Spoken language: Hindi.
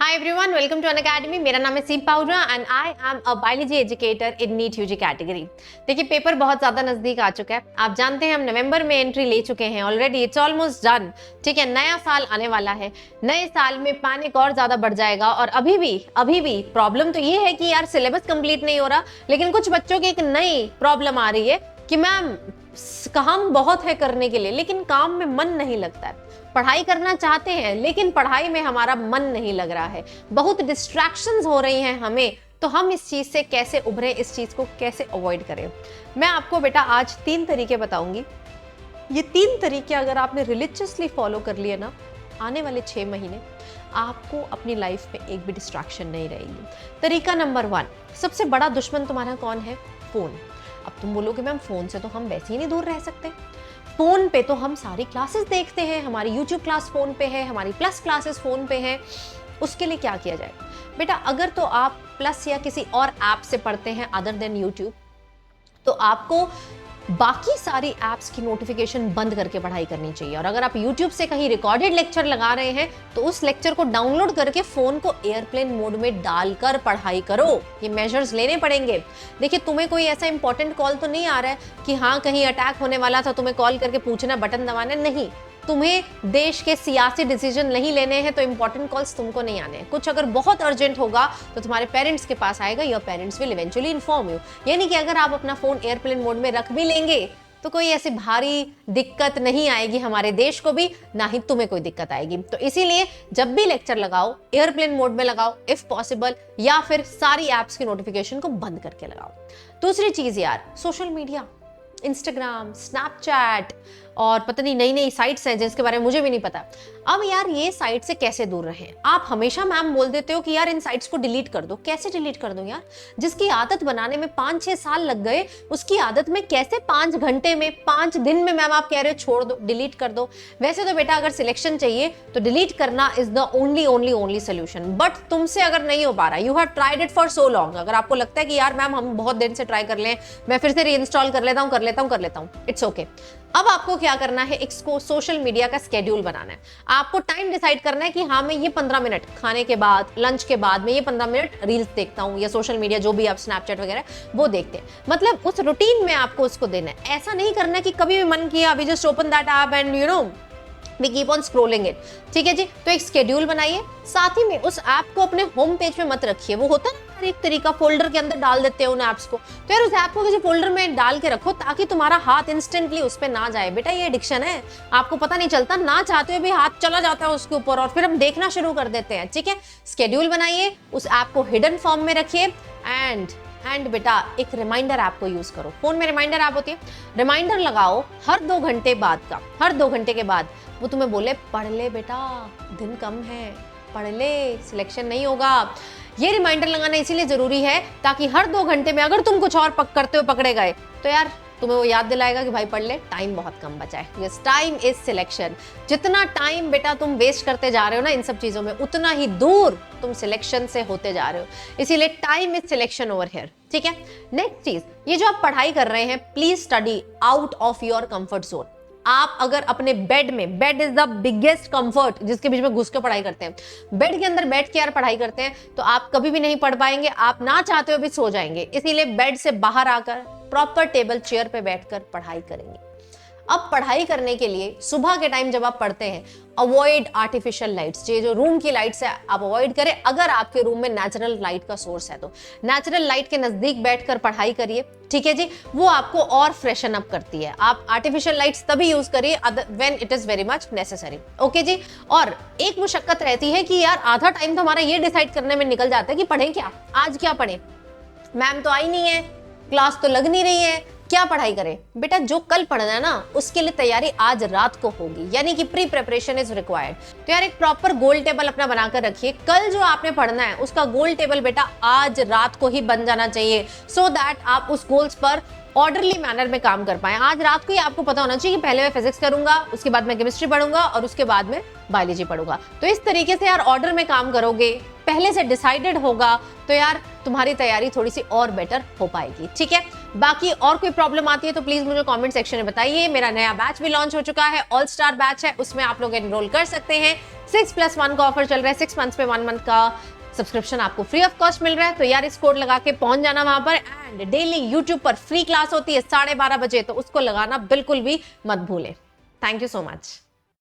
Hi everyone, welcome to Unacademy। मेरा नाम है Seep Powdra and I am a biology educator in NEET UG category. देखिए पेपर बहुत ज़्यादा नज़दीक आ चुका है। आप जानते हैं हम नवंबर में एंट्री ले चुके हैं ऑलरेडी, इट्स ऑलमोस्ट डन। ठीक है, नया साल आने वाला है। नए साल में पैनिक और ज़्यादा बढ़ जाएगा और अभी भी प्रॉब्लम तो ये है कि यार सिलेबस कंप्लीट नहीं हो रहा, लेकिन कुछ बच्चों की एक नई प्रॉब्लम आ रही है कि मैम काम बहुत है करने के लिए लेकिन काम में मन नहीं लगता है। पढ़ाई करना चाहते हैं लेकिन पढ़ाई में हमारा मन नहीं लग रहा है, बहुत डिस्ट्रैक्शंस हो रही हैं हमें। तो हम इस चीज से कैसे उभरे, इस चीज को कैसे अवॉइड करें? मैं आपको बेटा आज 3 तरीके बताऊंगी। ये 3 तरीके अगर आपने रिलीजियसली फॉलो कर लिए ना, आने वाले 6 महीने आपको अपनी लाइफ में एक भी डिस्ट्रैक्शन नहीं रहेगी। तरीका नंबर 1, सबसे बड़ा दुश्मन तुम्हारा कौन है? फोन। अब तुम बोलोगे मैम फोन से तो हम वैसे ही नहीं दूर रह सकते। फोन पे तो हम सारी क्लासेस देखते हैं, हमारी यूट्यूब क्लास फोन पे है, हमारी प्लस क्लासेस फोन पे है। उसके लिए क्या किया जाए बेटा? अगर तो आप प्लस या किसी और ऐप से पढ़ते हैं अदर देन यूट्यूब, तो आपको बाकी सारी एप्स की नोटिफिकेशन बंद करके पढ़ाई करनी चाहिए। और अगर आप YouTube से कहीं रिकॉर्डेड लेक्चर लगा रहे हैं तो उस लेक्चर को डाउनलोड करके फोन को एयरप्लेन मोड में डालकर पढ़ाई करो। ये मेजर्स लेने पड़ेंगे। देखिए तुम्हें कोई ऐसा इंपॉर्टेंट कॉल तो नहीं आ रहा है कि हाँ कहीं अटैक होने वाला था, तुम्हें कॉल करके पूछना, बटन दबाना नहीं। तुम्हें देश के सियासी डिसीजन नहीं लेने हैं तो इंपॉर्टेंट कॉल्स तुमको नहीं आने हैं। कुछ अगर बहुत अर्जेंट होगा तो तुम्हारे पेरेंट्स के पास आएगा, your parents will eventually inform you. यानी कि अगर आप अपना फोन एयरप्लेन मोड में रख भी लेंगे तो कोई ऐसी भारी दिक्कत नहीं आएगी हमारे देश को भी, ना ही तुम्हें कोई दिक्कत आएगी। तो इसीलिए जब भी लेक्चर लगाओ एयरप्लेन मोड में लगाओ इफ पॉसिबल, या फिर सारी एप्स की नोटिफिकेशन को बंद करके लगाओ। दूसरी चीज यार, सोशल मीडिया, इंस्टाग्राम, स्नैपचैट और पता नहीं नई नई साइट्स हैं जिसके बारे में मुझे भी नहीं पता। अब यार ये साइट से कैसे दूर रहें? आप हमेशा मैम बोल देते हो कि यार इन साइट्स को डिलीट कर दो। कैसे डिलीट कर दो यार? जिसकी आदत बनाने में 5-6 साल लग गए, उसकी आदत में कैसे 5 घंटे में, 5 दिन में मैम आप कह रहे हो छोड़ दो, डिलीट कर दो? वैसे तो बेटा अगर सिलेक्शन चाहिए तो डिलीट करना is the only solution. But तुमसे अगर नहीं हो पा रहा, you have tried it for so long, अगर आपको लगता है कि यार मैम हम बहुत दिन से ट्राई कर लें, मैं फिर से रीइंस्टॉल कर लेता हूँ, इट्स ओके। अब आपको क्या करना है, एक सोशल मीडिया का स्केड्यूल बनाना है। आपको टाइम डिसाइड करना है कि हाँ मैं ये 15 मिनट खाने के बाद, लंच के बाद में ये 15 मिनट रील्स देखता हूँ या सोशल मीडिया जो भी आप स्नैपचैट वगैरह वो देखते हैं। मतलब उस रूटीन में आपको उसको देना है। ऐसा नहीं करना कि कभी भी मन किया अभी just open that app and you know we keep on scrolling it. ठीक है जी, तो एक स्केड्यूल बनाइए। साथ ही में उस ऐप को अपने होम पेज पे मत रखिए। वो होता है ना एक तरीका, फोल्डर के अंदर डाल देते हैं उन ऐप्स को, तो यार उस ऐप को किसी फोल्डर में डाल के रखो ताकि तुम्हारा हाथ इंस्टेंटली उस पे ना जाए। बेटा ये एडिक्शन है, आपको पता नहीं चलता, ना चाहते हुए भी हाथ चला जाता है उसके ऊपर और फिर हम देखना शुरू कर देते हैं। ठीक है, स्केड्यूल बनाइए, उस ऐप को हिडन फॉर्म में रखिए एंड बेटा एक रिमाइंडर ऐप को यूज करो। फोन में रिमाइंडर ऐप होती है, रिमाइंडर लगाओ हर 2 घंटे बाद का, हर 2 घंटे के बाद वो तुम्हें बोले पढ़ ले बेटा, दिन कम है, पढ़ ले, सिलेक्शन नहीं होगा। ये रिमाइंडर लगाना इसीलिए जरूरी है ताकि हर 2 घंटे में अगर तुम कुछ और करते हुए पकड़े गए तो यार तुम्हें वो याद दिलाएगा कि भाई पढ़ ले, टाइम बहुत कम बचा है। Yes, time is selection. जितना टाइम बेटा तुम वेस्ट करते जा रहे हो ना इन सब चीजों में, उतना ही दूर तुम सिलेक्शन से होते जा रहे हो। इसीलिए time is selection over here. ठीक है, नेक्स्ट चीज, ये जो आप पढ़ाई कर रहे हैं please study out of your comfort zone. आप अगर अपने बेड में, bed is the biggest comfort जिसके बीच में घुस के पढ़ाई करते हैं, बेड के अंदर बैठ के यार पढ़ाई करते हैं तो आप कभी भी नहीं पढ़ पाएंगे, आप ना चाहते हो भी सो जाएंगे। इसीलिए बेड से बाहर आकर प्रॉपर टेबल चेयर पे बैठकर पढ़ाई करेंगे। अब पढ़ाई करने के लिए सुबह के टाइम जब आप पढ़ते हैं, अवॉइड आर्टिफिशियल लाइट्स। ये जो रूम की लाइट्स है आप अवॉइड करें। अगर आपके रूम में नेचुरल लाइट का सोर्स है तो नेचुरल लाइट के नजदीक बैठकर पढ़ाई करिए। ठीक है जी, वो आपको और फ्रेशन अप करती है। आप आर्टिफिशियल लाइट्स तभी यूज करिए when it is very much necessary. Okay जी, और एक मुशक्कत रहती है कि यार आधा टाइम तो हमारा ये डिसाइड करने में निकल जाता है कि पढ़ें क्या, आज क्या पढ़ें, मैम तो आई नहीं है, क्लास तो लग नहीं रही है, क्या पढ़ाई करें? बेटा जो कल पढ़ना है ना उसके लिए तैयारी आज रात को होगी, यानी कि प्री प्रिपरेशन इज रिक्वायर्ड। तो यार एक प्रॉपर गोल टेबल अपना बनाकर रखिए। कल जो आपने पढ़ना है उसका गोल टेबल बेटा आज रात को ही बन जाना चाहिए, सो दैट आप उस गोल्स पर ऑर्डरली मैनर में काम कर पाए। आज रात को ही आपको पता होना चाहिए कि पहले मैं फिजिक्स करूंगा, उसके बाद मैं केमिस्ट्री पढ़ूंगा और उसके बाद में बायोलॉजी पढ़ूंगा। तो इस तरीके से यार ऑर्डर में काम करोगे, पहले से डिसाइडेड होगा, तो यार तुम्हारी तैयारी थोड़ी सी और बेटर हो पाएगी। ठीक है, बाकी और कोई प्रॉब्लम आती है तो प्लीज मुझे कमेंट सेक्शन में बताइए। मेरा नया बैच भी लॉन्च हो चुका है, ऑल स्टार बैच है, उसमें आप लोग एनरोल कर सकते हैं। 6+1 का ऑफर चल रहा है, 6 मंथ्स पे 1 मंथ का सब्सक्रिप्शन आपको फ्री ऑफ कॉस्ट मिल रहा है। तो यार इस कोड लगा के पहुंच जाना वहां पर। एंड डेली यूट्यूब पर फ्री क्लास होती है 12:30 बजे, तो उसको लगाना बिल्कुल भी मत भूलें। Thank you so much.